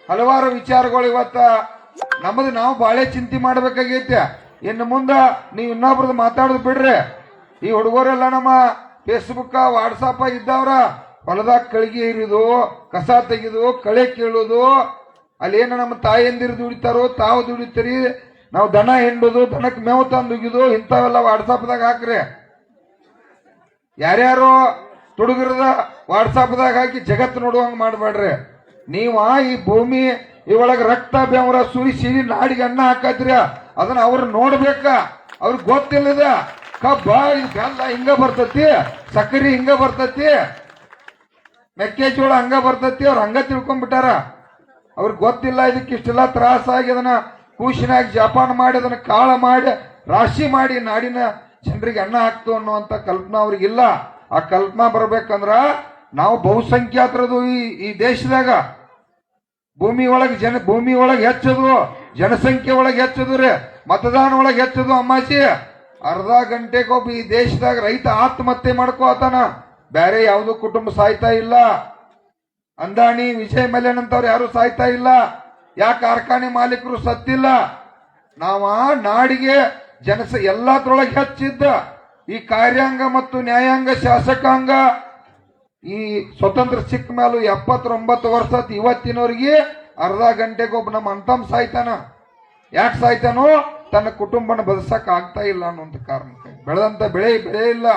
ಹಲವಾರು ವಿಚಾರಗಳು ಇವತ್ತ ನಮ್ಮದು ನಾವು ಬಾಳೆ ಚಿಂತೆ ಮಾಡ್ಬೇಕಾಗೈತೆ. ಇನ್ನು ಮುಂದ ನೀವು ಇನ್ನೊಬ್ರದ್ದು ಮಾತಾಡೋದು ಬಿಡ್ರಿ. ಈ ಹುಡುಗರೆಲ್ಲ ನಮ್ಮ ಫೇಸ್ಬುಕ್ ವಾಟ್ಸಪ್ ಇದ್ದವ್ರ ಹೊಲದಾಗ ಕಳಿಗೆ ಇರುದು, ಕಸ ತೆಗೆದು, ಕಳೆ ಕೀಳುದು, ಅಲ್ಲೇನ ನಮ್ಮ ತಾಯಂದಿರು ದುಡಿತಾರೋ ತಾವು ದುಡಿತೀರಿ, ನಾವು ದನ ಹಿಂಡುದು, ದನಕ್ಕೆ ಮೇವು ತಂದು ಉಗಿದು, ಇಂಥವೆಲ್ಲ ವಾಟ್ಸಪ್ದಾಗ ಹಾಕ್ರಿ. ಯಾರ್ಯಾರು ತುಡುಗಿರದ ವಾಟ್ಸಪ್ದಾಗ ಹಾಕಿ ಜಗತ್ತು ನೋಡುವಂಗ ಮಾಡ್ಬೇಡ್ರಿ. ನೀವ ಈ ಭೂಮಿ ಇವಳಗ ರಕ್ತ ಬೆವರ ಸುರಿಸಿ ನಾಡಿಗೆ ಅನ್ನ ಹಾಕತ್ರಿ, ಅದನ್ನ ಅವ್ರು ನೋಡ್ಬೇಕ. ಅವ್ರಿಗೆ ಗೊತ್ತಿಲ್ಲದ ಕಬ್ಬ ಬೆಲ್ಲ ಹಿಂಗ ಬರ್ತತಿ, ಸಕ್ಕರೆ ಹಿಂಗ ಬರ್ತತಿ, ಮೆಕ್ಕೆಜೋಳ ಹಂಗ ಬರ್ತತಿ. ಅವ್ರು ಹಂಗ ತಿಳ್ಕೊಂಡ್ಬಿಟ್ಟಾರ. ಅವ್ರಿಗೆ ಗೊತ್ತಿಲ್ಲ ಇದಕ್ಕೆ ಇಷ್ಟೆಲ್ಲ ತ್ರಾಸಾಗಿ ಅದನ್ನ ಕೂಸಿನಾಗಿ ಜಪಾನ್ ಮಾಡಿ ಅದನ್ನ ಕಾಳ ಮಾಡಿ ರಾಶಿ ಮಾಡಿ ನಾಡಿನ ಜನರಿಗೆ ಅನ್ನ ಹಾಕ್ತು ಅನ್ನುವಂತ ಕಲ್ಪನಾ ಅವ್ರಿಗಿಲ್ಲ. ಆ ಕಲ್ಪನಾ ಬರ್ಬೇಕಂದ್ರ ನಾವು ಬಹುಸಂಖ್ಯಾತರದು ಈ ದೇಶದಾಗ ಭೂಮಿ ಒಳಗೆ ಹೆಚ್ಚದು, ಜನಸಂಖ್ಯೆ ಒಳಗೆ ಹೆಚ್ಚದು ರೀ, ಮತದಾನ ಒಳಗೆ ಹೆಚ್ಚದು. ಅಮ್ಮಾಜಿ ಅರ್ಧ ಗಂಟೆಗೊಬ್ಬ ಈ ದೇಶದಾಗ ರೈತ ಆತ್ಮಹತ್ಯೆ ಮಾಡ್ಕೋತಾನ. ಬೇರೆ ಯಾವುದು ಕುಟುಂಬ ಸಾಯ್ತಾ ಇಲ್ಲ. ಅಂದಾಣಿ ವಿಜಯ್ ಮಲ್ಯನ್ ಅಂತವ್ರು ಯಾರು ಸಾಯ್ತಾ ಇಲ್ಲ. ಯಾಕೆ ಕಾರ್ಖಾನೆ ಮಾಲೀಕರು ಸತ್ತಿಲ್ಲ? ನಾವ ನಾಡಿಗೆ ಎಲ್ಲದ್ರೊಳಗೆ ಹೆಚ್ಚಿದ್ದ ಈ ಕಾರ್ಯಾಂಗ ಮತ್ತು ನ್ಯಾಯಾಂಗ ಶಾಸಕಾಂಗ ಈ ಸ್ವತಂತ್ರ ಸಿಕ್ಕ ಮೇಲೂ 79 ವರ್ಷ ಇವತ್ತಿನವರಿಗೆ ಅರ್ಧ ಗಂಟೆಗೊಬ್ಬ ನಮ್ಮ ಅಂತಮ್ ಸಾಯ್ತಾನ. ಯಾಕೆ ಸಾಯ್ತಾನೋ? ತನ್ನ ಕುಟುಂಬನ ಬದಸಕ್ ಆಗ್ತಾ ಇಲ್ಲ ಅನ್ನುವಂತ ಕಾರಣಕ್ಕೆ. ಬೆಳೆದಂತ ಬೆಳೆ ಇಲ್ಲ.